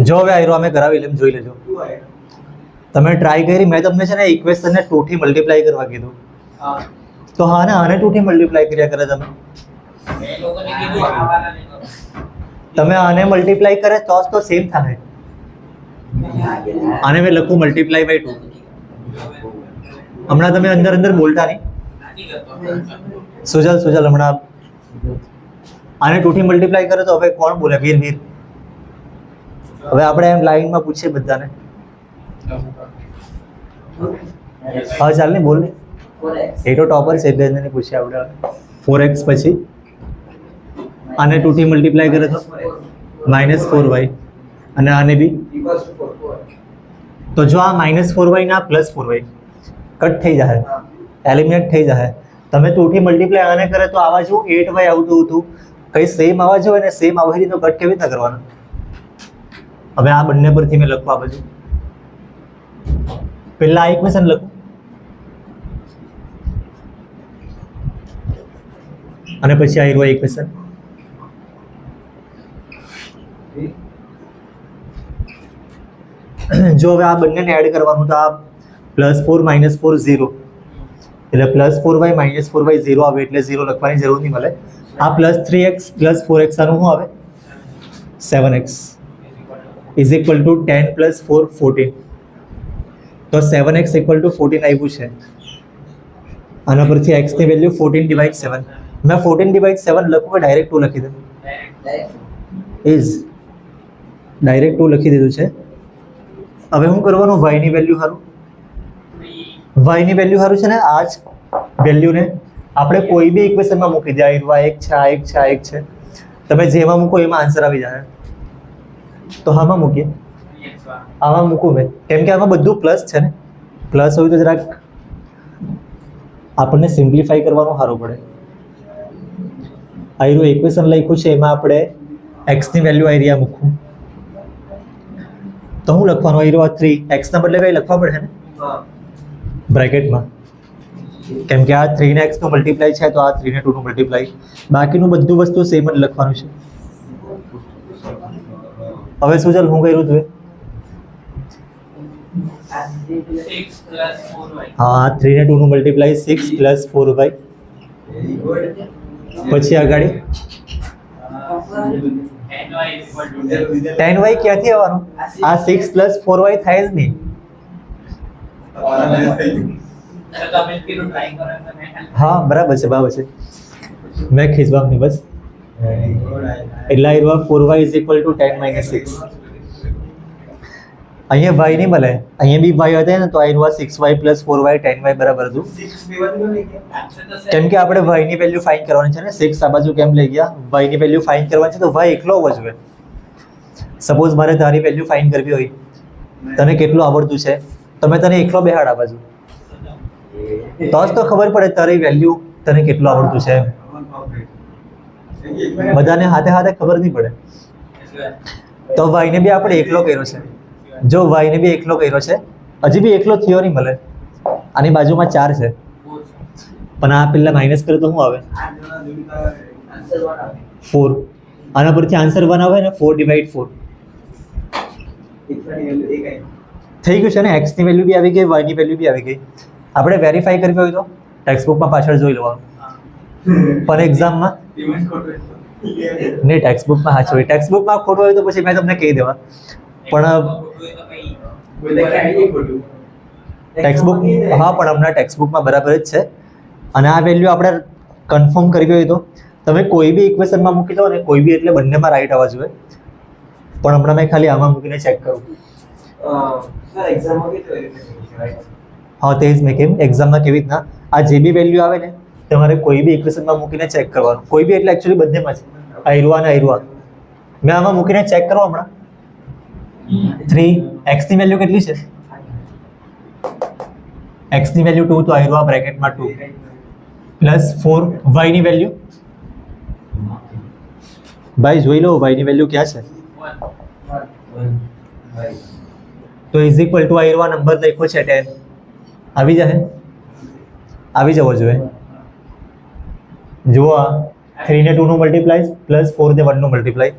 જો હવે આયરો અમે કરાવી લે, જોઈ લેજો. તમે ટ્રાય કરી, મેં તમને છે ને ઇક્વેશનને 2 થી મલ્ટીપ્લાય કરવા કીધું, તો હા ને આને 2 થી મલ્ટીપ્લાય કર્યા કરે. તમે આને મલ્ટીપ્લાય કરે તો સેમ થાય. આને મેં લખું મલ્ટીપ્લાય બાય 2. હમણાં તમે અંદર અંદર બોલતા નહીં. સુજલ હમણાં આને 2 થી મલ્ટીપ્લાય કરે તો હવે કોણ બોલે? વીર. હવે આપણે એમ લાઈનમાં પૂછીએ બધાને. હા ચાલ ને બોલ ને. એ તો ટોપર છે એટલે એને પૂછીએ આપણે. 4x પછી આને 2 થી મલ્ટીપ્લાય કરે તો -4y, અને આને બી. તો જો આ -4y ના +4y કટ થઈ જાય, એલિમિનેટ થઈ જાય. તમે 2 થી મલ્ટીપ્લાય આને કરે તો આવા જો 8y આવતું હતું, કઈ સેમ આવા જો અને સેમ આવા તો કટ કેવી રીતના કરવાનો? હવે આ બંને પરથી મેં લખવા બાજુ પહેલા આ ઇક્વેશન લખું અને પછી આ રો ઇક્વેશન. જો હવે આ બંનેને એડ કરવાનું તો આ +4 -4 0, એટલે +4y -4y 0 આવે, એટલે 0 લખવાની જરૂર નહીં મળે. આ +3x +4x આનું શું આવે? 7x is equal to 10 + 4 14. તો 7x ઇક્વલ ટુ 14 આવ્યું છે. આના પરથી x ની વેલ્યુ 14/7. મેં 14/7 લખું કે ડાયરેક્ટ 2 લખી દઉં? ઇઝ ડાયરેક્ટ 2 લખી દીધું છે. હવે શું કરવાનું? y ની વેલ્યુ સારું, y ની વેલ્યુ સારું છે ને, આ જ વેલ્યુને આપણે કોઈ બી ઇક્વેશનમાં મૂકી દે. આ એક છે, આ એક છે, આ એક છે. તમે જેમાં મૂકો એમાં આન્સર આવી જાય. તો આમાં મૂકીએ, આમાં મૂકું મેં, કેમ કે આમાં બધું પ્લસ છે ને. પ્લસ હોય તો જરાક આપણને સિમ્પ્લિફાઈ કરવાનું સારું પડે. આયરું ઇક્વેશન લખ્યું છે, એમાં આપણે x ની વેલ્યુ આયરિયા મૂકવું. તો હું લખવાનું? આયરું આ 3 x ના બદલે કઈ લખવા પડે ને બ્રેકેટમાં, કેમ કે આ 3 ને x નું મલ્ટીપ્લાય છે, તો આ 3 ને 2 નું મલ્ટીપ્લાય. બાકીનું બધું વસ્તુ સેમ જ લખવાનું છે. હવે શું ચાલ હું કર્યું તું? હા, 3 ને 2 નું મલ્ટીપ્લાય 6 + 4y. પછી આગળ 10y ક્યાંથી આવવાનું? આ 6 + 4y થાય જ નહીં. હા બરાબર છે, મેં ખીચવા નહીં બસ. એટલે આ 4y = 10 - 6. અહીંયા y નહીં મળે, અહીંયા બી y હતા ને, તો આ 6y + 4y 10y બરાબર હતું. કેમ કે આપણે y ની વેલ્યુ ફાઇન્ડ કરવાની છે ને. 6 આ બાજુ કેમ લઈ ગયા? y ની વેલ્યુ ફાઇન્ડ કરવાની છે, તો y એકલો હોવો જોઈએ. સપોઝ મારે તારી વેલ્યુ ફાઇન્ડ કરવી હોય, તને કેટલું આવડતું છે, તો મેં તને એકલો બેહાડ આ બાજુ, તો જ તો ખબર પડે તારી વેલ્યુ તને કેટલું આવડતું છે. બધાને હાથે હાથે ખબર નહીં પડે. તો y ને બી આપણે એકલો કર્યો છે. જો y ને બી એકલો કર્યો છે, હજી બી એકલો થયો નહીં મળે. આની બાજુમાં 4 છે, પણ આ પેલા માઇનસ કરે તો શું આવે? 4. આના પરથી આન્સર 1 આવે ને, 4/4 થઈ ગયું છે ને. x ની વેલ્યુ બી આવી ગઈ, y ની વેલ્યુ બી આવી ગઈ. આપણે વેરીફાઈ કરવી હોય તો ટેક્સ્ટ બુકમાં પાછળ જોઈ લેવાનું. પણ એક્ઝામમાં નહીં, ટેક્સ્ટ બુકમાં સાચું હોય. ટેક્સ્ટ બુકમાં ખોટું હોય તો પછી મેં તમને કહી દેવા. પણ ટેક્સ્ટ બુક, હા, પણ હમણાં ટેક્સ્ટ બુકમાં બરાબર જ છે. અને આ વેલ્યુ આપણે કન્ફર્મ કરવી હોય તો તમે કોઈ બી ઇક્વેશનમાં મૂકી દો ને, કોઈ બી એટલે બંનેમાં રાઈટ આવવા જોઈએ. પણ હમણાં મેં ખાલી આમાં મૂકીને ચેક કરું. હા, તે જ મેં કેમ એક્ઝામમાં કેવી રીતના આ જે બી વેલ્યુ આવે ને, તમારે કોઈ બી ઇક્વેશનમાં મૂકીને ચેક કરવાનું. કોઈ બી એટલે એકચ્યુઅલી બંનેમાં છે. આયરુઆ ને આયરુઆ મેં આમાં મૂકીને ચેક કરો હમણાં. 3 x ની વેલ્યુ કેટલી છે? x ની વેલ્યુ 2, તો આયરુઆ બ્રેકેટમાં 2 +4 y ની વેલ્યુ. ભાઈ જોઈ લો y ની વેલ્યુ ક્યાં છે. તો ઇઝ ઇક્વલ ટુ આયરુઆ નંબર લખ્યો છે 10. આવી જવો જોઈએ. જુઓ 3 ને 2 નું મલ્ટીપ્લાય પ્લસ 4 ને 1 નું મલ્ટીપ્લાય,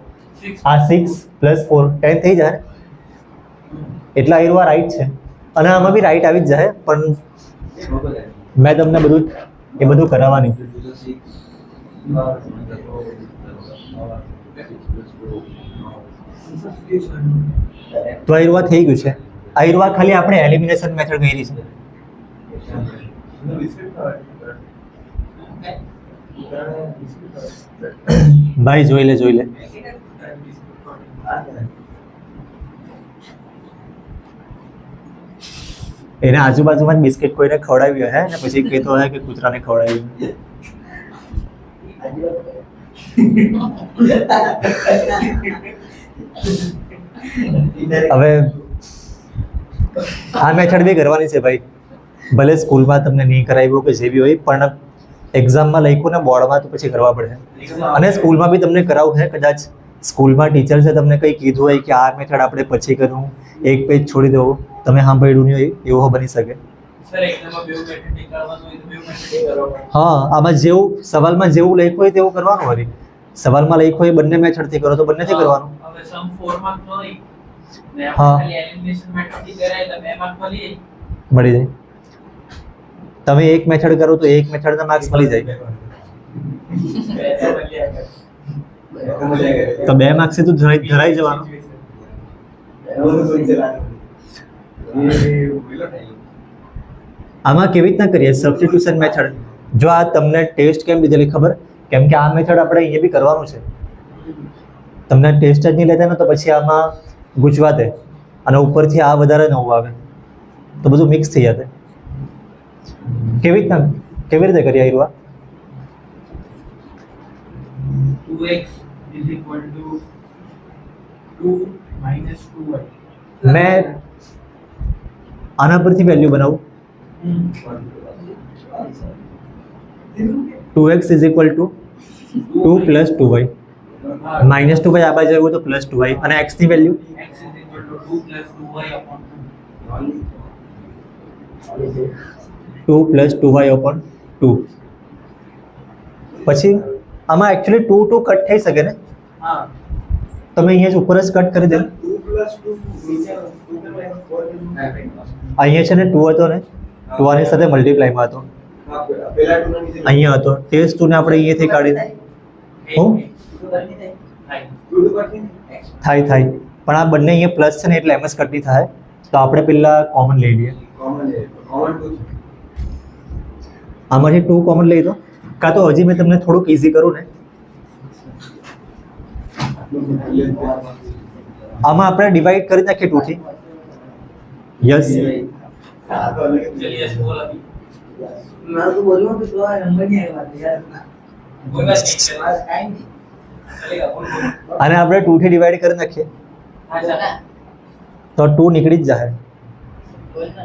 આ 6 પ્લસ 4 10 થઈ જાય. એટલે આયરો રાઈટ છે અને આમાં બી રાઈટ આવી જ જાય, પણ મેં તમને બધું એ બધું કરાવવાની. તો આયરો થઈ ગયું છે. આયરો ખાલી આપણે એલિમિનેશન મેથડ કરી છે. ભાઈ જોઈ લે એને આજુબાજુમાં જ બિસ્કિટ કોઈને ખવડાવ્યું હે ને પછી કહેતો હોય કે કૂતરાને ખવડાવ્યું. હવે આ મેથડ બી કરવાની છે ભાઈ, ભલે સ્કૂલમાં તમને નહીં કરાવ્યું કે જે બી હોય, પણ એક્ઝામમાં લખ્યું ને બોર્ડમાં તો પછી કરવા પડે. અને સ્કૂલમાં બી તમને કરાવવું છે, કદાચ સ્કૂલમાં ટીચર્સે તમને કંઈ કીધું હોય કે આ મેથડ આપણે પછી કરવું, એક પેજ છોડી દેવું, તમે સાંભળ્યું નહીં હોય એવું બની શકે. હા, આમાં જેવું સવાલમાં જેવું લખ્યું હોય તેવું કરવાનું. વળી સવાલમાં લખ્યું હોય બંને મેથડથી કરો તો બંનેથી કરવાનું. હા, મળી જાય. તમે એક મેથડ કરો તો એક મેથડના માર્ક્સ મળી જાય, તો 2 માર્ક્સ તો ધરાઈ જવાનું. આમાં કેવી રીતના કરીએ સબસ્ટિટ્યુશન મેથડ? જો આ તમને ટેસ્ટ કેમ લીધેલી ખબર? કેમ કે આ મેથડ આપણે અહીંયા બી કરવાનું છે. તમને ટેસ્ટ જ નહીં લેતા ને તો પછી આમાં ગુજવાતે અને ઉપરથી આ વધારે નવું આવે તો બધું મિક્સ થઈ જશે. કેવી રીતે કરીએ આયરુઆ? 2x is equal to 2 minus 2y. મેં આના પરથી વેલ્યુ બનાવું. 2x is equal to 2 plus 2y. Minus 2y આ બાજુ આવ્યું તો પ્લસ 2y અને x ની value x is equal to 2 plus 2y upon 2 plus 2y upon 2. પછી આમાં એકચ્યુઅલી 2 કટ થઈ શકે ને? હા, તમે અહીંયા જ ઉપર જ કટ કરી દે. 2 plus 2 નીચે 2 કરવાય 4 અહીંયા છે ને 2 હતો ને, 2 આની સાથે મલ્ટીપ્લાયમાં હતો, પેલા 2 નીચે અહીંયા હતો. ટેસ્ટ 2 ને આપણે અહીંયાથી કાઢીને હું થાય પણ આ બંને અહીંયા પ્લસ છે ને એટલે એમ જ કટની થાય. તો આપણે પહેલા કોમન લઈ લઈએ. આમાંથી 2 કોમન લઈ દો, કાં તો હજી મેં તમને થોડુંક ઇઝી કરું ને, આમાં આપણે ડિવાઈડ કરી નાખીએ 2 થી. યસ, चलिए बोल अभी मैं तो बोलूँ कि तो नंबर नहीं आएगा यार अपना कोई बात नहीं हमारा टाइम नहीं चलेगा बोल અને આપણે 2 થી ડિવાઈડ કરી નાખીએ अच्छा તો 2 નીકળી જ જાય. बोलना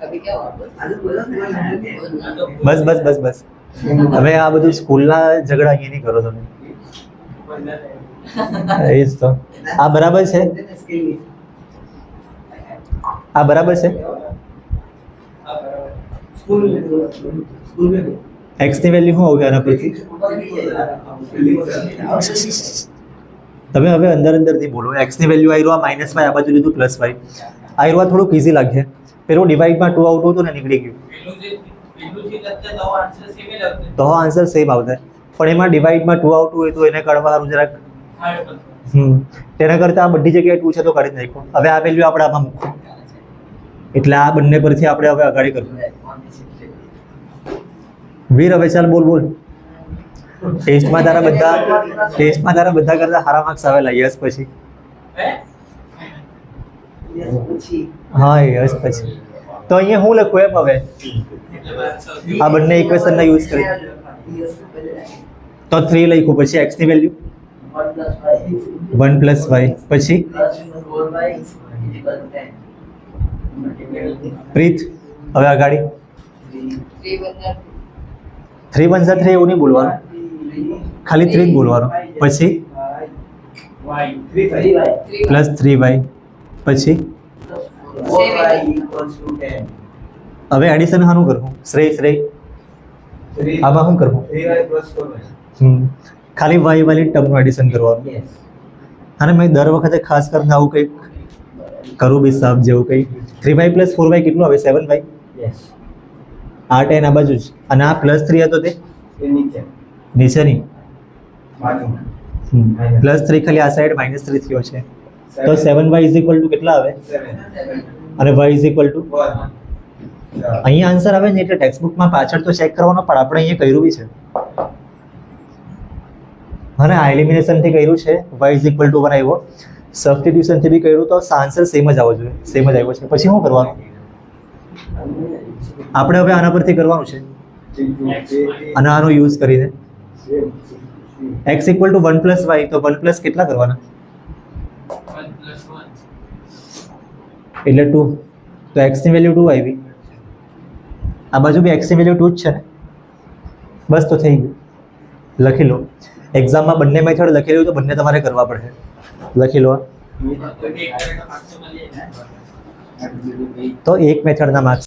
अभी क्या हुआ अरे बोलो ना नंबर नहीं બસ હવે આ બધું સ્કૂલના ઝઘડા અહીંયા નહીં કરો તમે. એ જ તો. આ બરાબર છે, આ બરાબર છે. स्कूल में x ની વેલ્યુ શું આવશે આના પરથી? તમે હવે અંદરથી બોલો. x ની વેલ્યુ આવી રહ્યો -y આ બાજુ લીધું +y. આવી રહ્યો થોડુંક ઇઝી લાગે. પેલું ડિવાઈડમાં 2 આવતું હતું ને નીકળી ગયું बिल्कुल से लगता तो आंसर सेम ही लगते તો આન્સર સેમ આવશે. પણ એમાં ડિવાઈડમાં 2 આવતું હોય તો એને કાઢવા સારું જરાક हार्ड बनता તેના કરતાં આ બધી જગ્યાએ 2 છે તો કાઢી જ નાખો. હવે આ વેલ્યુ આપણે આમાં મૂકો એટલે આ બંને પરથી આપણે હવે આગાડી કરશું. વીર હવે ચાલ બોલ. ટેસ્ટમાં તારા બધા કરતા સારા માર્ક્સ આવેલા. યસ પછી है હા યસ પછી તો અહીંયા હું લખું એમ હવે આ બંને ઇક્વેશનના યુઝ કરી તો 3 લખ્યું. પછી x ની વેલ્યુ 1 + y પછી પ્રીત હવે આગાડી 3 × 3 એવું નહીં બોલવાનું, ખાલી 3 જ બોલવાનું. પછી y +3y પછી હવે એડિશન શાનું કરવું? શ્રેય આમાં શું કરવું? 3y plus 4y. ખાલી વાય વાળી ટર્મનું એડિશન કરવાનું. Yes. અને મેં દર વખતે ખાસ કરીને આવું કંઈક કરું બી સાહેબ જેવું કંઈ 3y પ્લસ 4y કેટલું આવે 7y Yes. આ 10 આ બાજુ જ અને આ પ્લસ 3 હતો તે એ નીચે નીચેની બાજુમાં પ્લસ 3 ખાલી આ સાઈડ -3 થયો છે તો 7y ઇઝ ઇક્વલ ટુ કેટલા આવે 7 અને y ઇઝ ઇક્વલ ટુ 1. અહીંયા આન્સર આવે ને એટલે ટેક્સ્ટબુકમાં પાછળ તો ચેક કરવાનો પણ આપણે અહીંયા કર્યું બી છે અને આ એલિમિનેશનથી કર્યું છે y ઇઝ ઇક્વલ ટુ 1 આવ્યો સબસ્ટિટ્યુશનથી બી કર્યું તો આન્સર સેમ જ આવવો જોઈએ સેમ જ આવ્યો છે પછી શું કરવાનું આપણે હવે આના પરથી કરવાનું છે અને આનો યુઝ કરીને x equal to 1 plus y તો 1 પ્લસ કેટલા કરવાના એટલે 2 તો x ની વેલ્યુ 2 આવી આ બાજુ બી x ની વેલ્યુ 2 જ છે ને બસ તો થઈ ગયું લખી લો એક્ઝામમાં બંને મેથડ લખેલી હોય તો બંને તમારે કરવા પડે લખી લો તો એક મેથડના માર્ક્સ